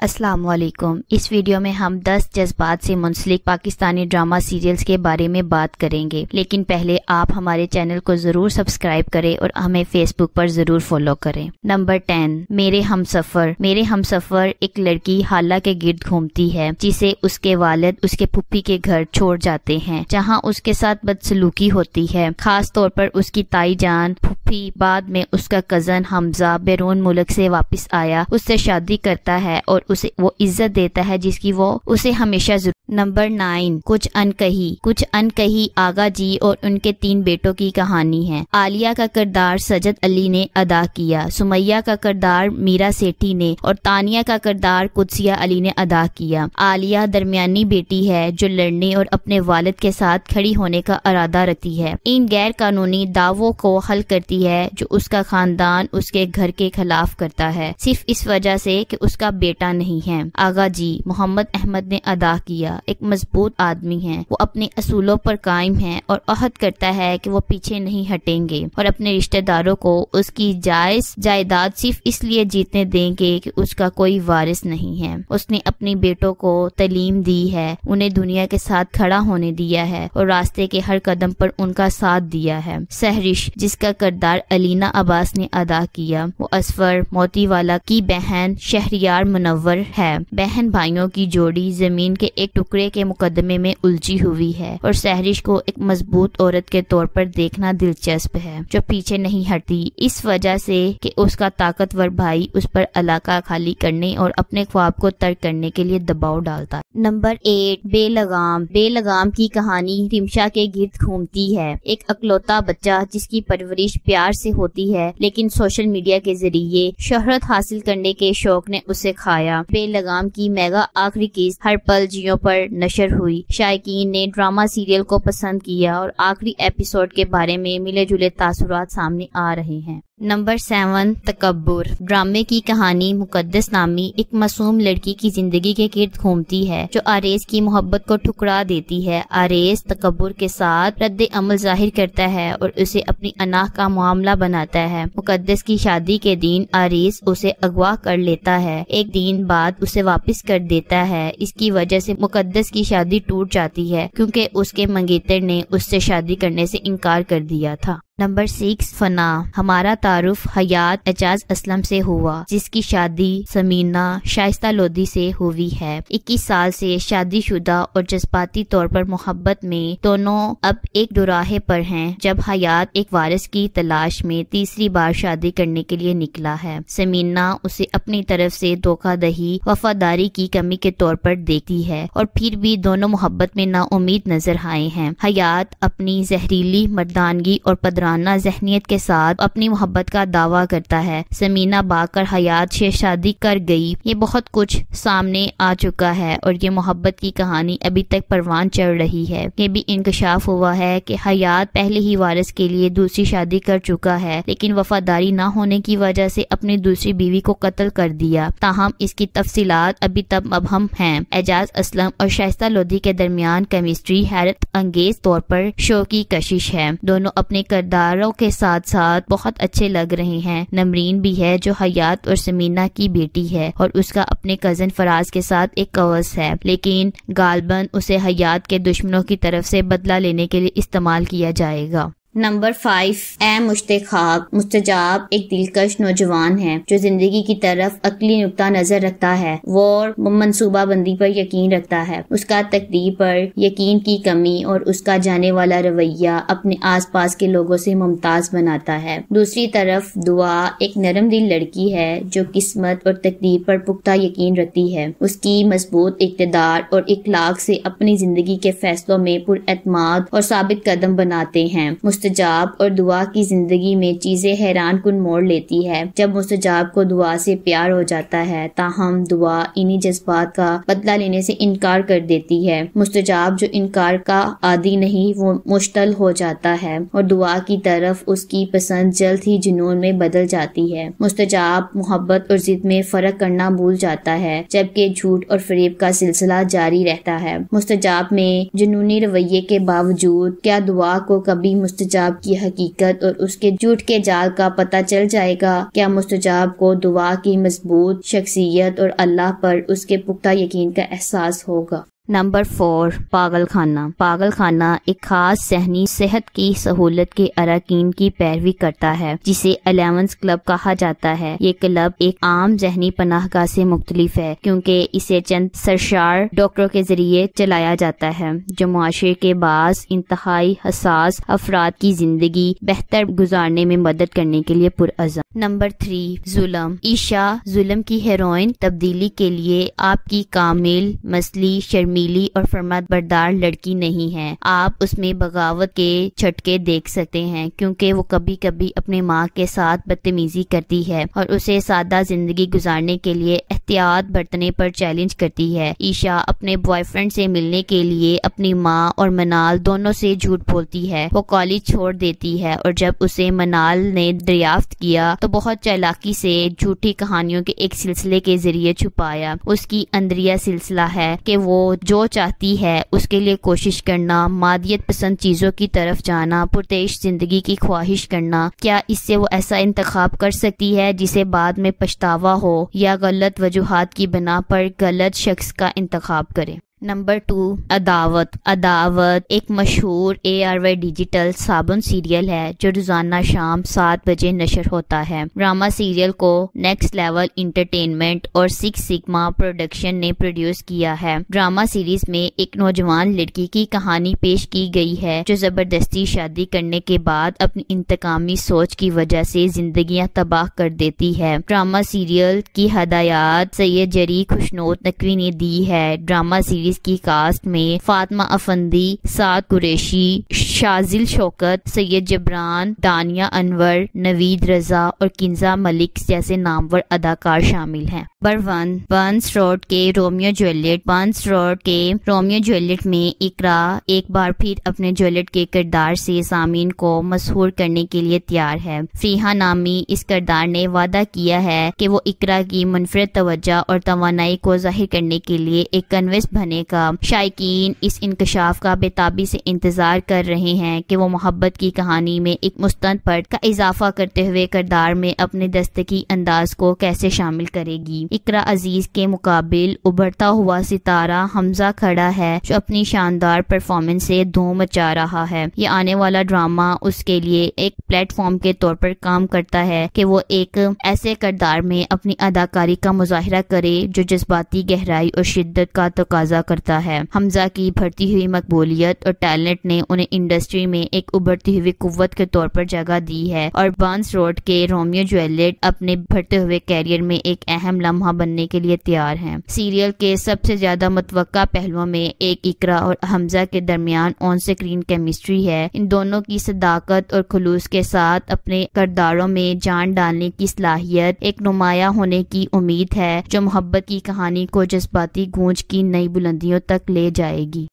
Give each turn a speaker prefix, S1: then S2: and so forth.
S1: السلام علیکم۔ اس ویڈیو میں ہم 10 جذبات سے منسلک پاکستانی ڈرامہ سیریلز کے بارے میں بات کریں گے، لیکن پہلے آپ ہمارے چینل کو ضرور سبسکرائب کریں اور ہمیں فیس بک پر ضرور فالو کریں۔ نمبر 10، میرے ہمسفر۔ میرے ہمسفر ایک لڑکی حالہ کے گرد گھومتی ہے جسے اس کے والد اس کے پھپھی کے گھر چھوڑ جاتے ہیں، جہاں اس کے ساتھ بدسلوکی ہوتی ہے، خاص طور پر اس کی تائی جان پھپھی۔ بعد میں اس کا کزن حمزہ بیرون ملک سے واپس آیا، اس سے شادی کرتا ہے اور اسے وہ عزت دیتا ہے جس کی وہ اسے ہمیشہ نمبر 9، کچھ انکہی آغا جی اور ان کے 3 بیٹوں کی کہانی ہے۔ عالیہ کا کردار سجد علی نے ادا کیا، سمیہ کا کردار میرا سیٹھی نے اور تانیہ کا کردار قدسیہ علی نے ادا کیا۔ عالیہ درمیانی بیٹی ہے جو لڑنے اور اپنے والد کے ساتھ کھڑی ہونے کا ارادہ رکھتی ہے، ان غیر قانونی دعووں کو حل کرتی ہے جو اس کا خاندان اس کے گھر کے خلاف کرتا ہے، صرف اس وجہ سے کہ اس کا بیٹا نہیں ہے۔ آغا جی محمد احمد نے ادا کیا، ایک مضبوط آدمی ہے، وہ اپنے اصولوں پر قائم ہے اور عہد کرتا ہے کہ وہ پیچھے نہیں ہٹیں گے اور اپنے رشتہ داروں کو اس کی جائز جائیداد صرف اس لیے جیتنے دیں گے کہ اس کا کوئی وارث نہیں ہے۔ اس نے اپنے بیٹوں کو تعلیم دی ہے، انہیں دنیا کے ساتھ کھڑا ہونے دیا ہے اور راستے کے ہر قدم پر ان کا ساتھ دیا ہے۔ سہرش، جس کا کردار علینا عباس نے ادا کیا، وہ اسفر موتی والا کی بہن شہریار منور ہے۔ بہن بھائیوں کی جوڑی زمین کے ایک ٹکڑے کے مقدمے میں الجھی ہوئی ہے اور سہرش کو ایک مضبوط عورت کے طور پر دیکھنا دلچسپ ہے جو پیچھے نہیں ہٹتی، اس وجہ سے کہ اس کا طاقتور بھائی اس پر علاقہ خالی کرنے اور اپنے خواب کو ترک کرنے کے لیے دباؤ ڈالتا ہے۔ نمبر 8، بے لگام۔ بے لگام کی کہانی تمشا کے گرد گھومتی ہے، ایک اکلوتا بچہ جس کی پرورش پیار سے ہوتی ہے لیکن سوشل میڈیا کے ذریعے شہرت حاصل کرنے کے شوق نے اسے کھایا۔ بے لگام کی میگا آخری قسط ہر پل جیو پر نشر ہوئی، شائقین نے ڈرامہ سیریل کو پسند کیا اور آخری ایپیسوڈ کے بارے میں ملے جلے تاثرات سامنے آ رہے ہیں۔ نمبر 7، تکبر۔ ڈرامے کی کہانی مقدس نامی ایک معصوم لڑکی کی زندگی کے گرد گھومتی ہے جو آریز کی محبت کو ٹھکرا دیتی ہے۔ آریز تکبر کے ساتھ رد عمل ظاہر کرتا ہے اور اسے اپنی انا کا معاملہ بناتا ہے۔ مقدس کی شادی کے دن آریز اسے اغوا کر لیتا ہے، ایک دن بعد اسے واپس کر دیتا ہے۔ اس کی وجہ سے مقدس کی شادی ٹوٹ جاتی ہے کیونکہ اس کے منگیتر نے اس سے شادی کرنے سے انکار کر دیا تھا۔ نمبر 6، فنا۔ ہمارا تعارف حیات اعجاز اسلم سے ہوا جس کی شادی سمینہ شائستہ لودھی سے ہوئی ہے۔ 21 سال سے شادی شدہ اور جذباتی طور پر محبت میں دونوں اب ایک دوراہے پر ہیں جب حیات ایک وارث کی تلاش میں تیسری بار شادی کرنے کے لیے نکلا ہے۔ سمینہ اسے اپنی طرف سے دھوکہ دہی وفاداری کی کمی کے طور پر دیکھتی ہے اور پھر بھی دونوں محبت میں نا امید نظر آئے ہیں۔ حیات اپنی زہریلی مردانگی اور ذہنیت کے ساتھ اپنی محبت کا دعویٰ کرتا ہے۔ سمینہ با کر حیات سے شادی کر گئی، یہ بہت کچھ سامنے آ چکا ہے اور یہ محبت کی کہانی ابھی تک پروان چڑھ رہی ہے۔ یہ بھی انکشاف ہوا ہے کہ حیات پہلے ہی وارث کے لیے دوسری شادی کر چکا ہے لیکن وفاداری نہ ہونے کی وجہ سے اپنی دوسری بیوی کو قتل کر دیا، تاہم اس کی تفصیلات ابھی تک مبہم ہیں۔ اعجاز اسلم اور شائستہ لودھی کے درمیان کیمسٹری حیرت انگیز طور پر شو کی کشش ہے، دونوں اپنے کرداروں کے ساتھ ساتھ بہت اچھے لگ رہے ہیں۔ نمرین بھی ہے جو حیات اور سمینہ کی بیٹی ہے اور اس کا اپنے کزن فراز کے ساتھ ایک کوس ہے، لیکن غالباً اسے حیات کے دشمنوں کی طرف سے بدلہ لینے کے لیے استعمال کیا جائے گا۔ نمبر 5، اے مشتاق خاک۔ مستجاب ایک دلکش نوجوان ہے جو زندگی کی طرف عقلی نقطہ نظر رکھتا ہے، وہ منصوبہ بندی پر یقین رکھتا ہے، اس کا تقدیر پر یقین کی کمی اور اس کا جانے والا رویہ اپنے آس پاس کے لوگوں سے ممتاز بناتا ہے۔ دوسری طرف دعا ایک نرم دل لڑکی ہے جو قسمت اور تقدیر پر پختہ یقین رکھتی ہے، اس کی مضبوط اقتدار اور اخلاق سے اپنی زندگی کے فیصلوں میں پر اعتماد اور ثابت قدم بناتے ہیں۔ مستجاب اور دعا کی زندگی میں چیزیں حیران کن موڑ لیتی ہے جب مستجاب کو دعا سے پیار ہو جاتا ہے، تاہم دعا انہی جذبات کا بدلہ لینے سے انکار کر دیتی ہے۔ مستجاب جو انکار کا عادی نہیں، وہ مشتعل ہو جاتا ہے اور دعا کی طرف اس کی پسند جلد ہی جنون میں بدل جاتی ہے۔ مستجاب محبت اور ضد میں فرق کرنا بھول جاتا ہے جبکہ جھوٹ اور فریب کا سلسلہ جاری رہتا ہے۔ مستجاب میں جنونی رویے کے باوجود کیا دعا کو کبھی مستجاب مستجاب کی حقیقت اور اس کے جھوٹ کے جال کا پتہ چل جائے گا؟ کیا مستجاب کو دعا کی مضبوط شخصیت اور اللہ پر اس کے پختہ یقین کا احساس ہوگا؟ نمبر 4، پاگل خانہ۔ پاگل خانہ ایک خاص ذہنی صحت کی سہولت کے اراکین کی پیروی کرتا ہے جسے الیونس کلب کہا جاتا ہے۔ یہ کلب ایک عام ذہنی پناہ گاہ سے مختلف ہے کیونکہ اسے چند سرشار ڈاکٹروں کے ذریعے چلایا جاتا ہے جو معاشرے کے بعض انتہائی حساس افراد کی زندگی بہتر گزارنے میں مدد کرنے کے لیے پرعزم۔ نمبر 3، ظلم۔ عائشہ ظلم کی ہیروئن تبدیلی کے لیے آپ کی کامل، مسلی، شرمیلی اور فرمات بردار لڑکی نہیں ہے۔ آپ اس میں بغاوت کے چھٹکے دیکھ سکتے ہیں کیونکہ وہ کبھی کبھی اپنے ماں کے ساتھ بدتمیزی کرتی ہے اور اسے سادہ زندگی گزارنے کے لیے احتیاط برتنے پر چیلنج کرتی ہے۔ عائشہ اپنے بوائے فرینڈ سے ملنے کے لیے اپنی ماں اور منال دونوں سے جھوٹ بولتی ہے۔ وہ کالج چھوڑ دیتی ہے اور جب اسے منال نے دریافت کیا تو بہت چالاکی سے جھوٹی کہانیوں کے ایک سلسلے کے ذریعے چھپایا۔ اس کی اندریہ سلسلہ ہے کہ وہ جو چاہتی ہے اس کے لیے کوشش کرنا، مادیت پسند چیزوں کی طرف جانا، پرتعیش زندگی کی خواہش کرنا۔ کیا اس سے وہ ایسا انتخاب کر سکتی ہے جسے بعد میں پچھتاوا ہو یا غلط وجوہات کی بنا پر غلط شخص کا انتخاب کرے؟ نمبر 2، عداوت۔ عداوت ایک مشہور ARY ڈیجیٹل صابن سیریل ہے جو روزانہ شام 7 بجے نشر ہوتا ہے۔ ڈرامہ سیریل کو نیکسٹ لیول انٹرٹینمنٹ اور 6 سگما پروڈکشن نے پروڈیوس کیا ہے۔ ڈرامہ سیریز میں ایک نوجوان لڑکی کی کہانی پیش کی گئی ہے جو زبردستی شادی کرنے کے بعد اپنی انتقامی سوچ کی وجہ سے زندگیاں تباہ کر دیتی ہے۔ ڈرامہ سیریل کی ہدایات سید جری خوشنود نقوی نے دی ہے۔ ڈرامہ سیریز کی کاسٹ میں فاطمہ افندی، سعد قریشی، شازل شوکت، سید جبران، دانیہ انور، نوید رضا اور کنزا ملک جیسے نامور اداکار شامل ہیں۔ نمبر 1، بنس روڈ کے رومیو جولیٹ۔ بنس روڈ کے رومیو جولیٹ میں اقرا ایک بار پھر اپنے جولیٹ کے کردار سے سامعین کو مسحور کرنے کے لیے تیار ہے۔ فریحہ نامی اس کردار نے وعدہ کیا ہے کہ وہ اقرا کی منفرد توجہ اور توانائی کو ظاہر کرنے کے لیے ایک کنوس بنے گا۔ شائقین اس انکشاف کا بے تابی سے انتظار کر رہے ہیں کہ وہ محبت کی کہانی میں ایک مستند پرت کا اضافہ کرتے ہوئے کردار میں اپنے دستکی انداز کو کیسے شامل کرے گی۔ اقرا عزیز کے مقابل ابھرتا ہوا ستارہ حمزہ کھڑا ہے جو اپنی شاندار پرفارمنس سے دھوم مچا رہا ہے۔ یہ آنے والا ڈرامہ اس کے لیے ایک پلیٹ فارم کے طور پر کام کرتا ہے کہ وہ ایک ایسے کردار میں اپنی اداکاری کا مظاہرہ کرے جو جذباتی گہرائی اور شدت کا تقاضا کرتا ہے۔ حمزہ کی بڑھتی ہوئی مقبولیت اور ٹیلنٹ نے انہیں انڈسٹری میں ایک ابھرتی ہوئی قوت کے طور پر جگہ دی ہے اور بنس روڈ کے رومیو جولیٹ اپنے بڑھتے ہوئے کیریئر میں ایک اہم لمحہ بننے کے لیے تیار ہیں۔ سیریل کے سب سے زیادہ متوقع پہلوؤں میں ایک اقرا اور حمزہ کے درمیان آن سکرین کیمسٹری ہے۔ ان دونوں کی صداقت اور خلوص کے ساتھ اپنے کرداروں میں جان ڈالنے کی صلاحیت ایک نمایاں ہونے کی امید ہے جو محبت کی کہانی کو جذباتی گونج کی نئی بلندیوں تک لے جائے گی۔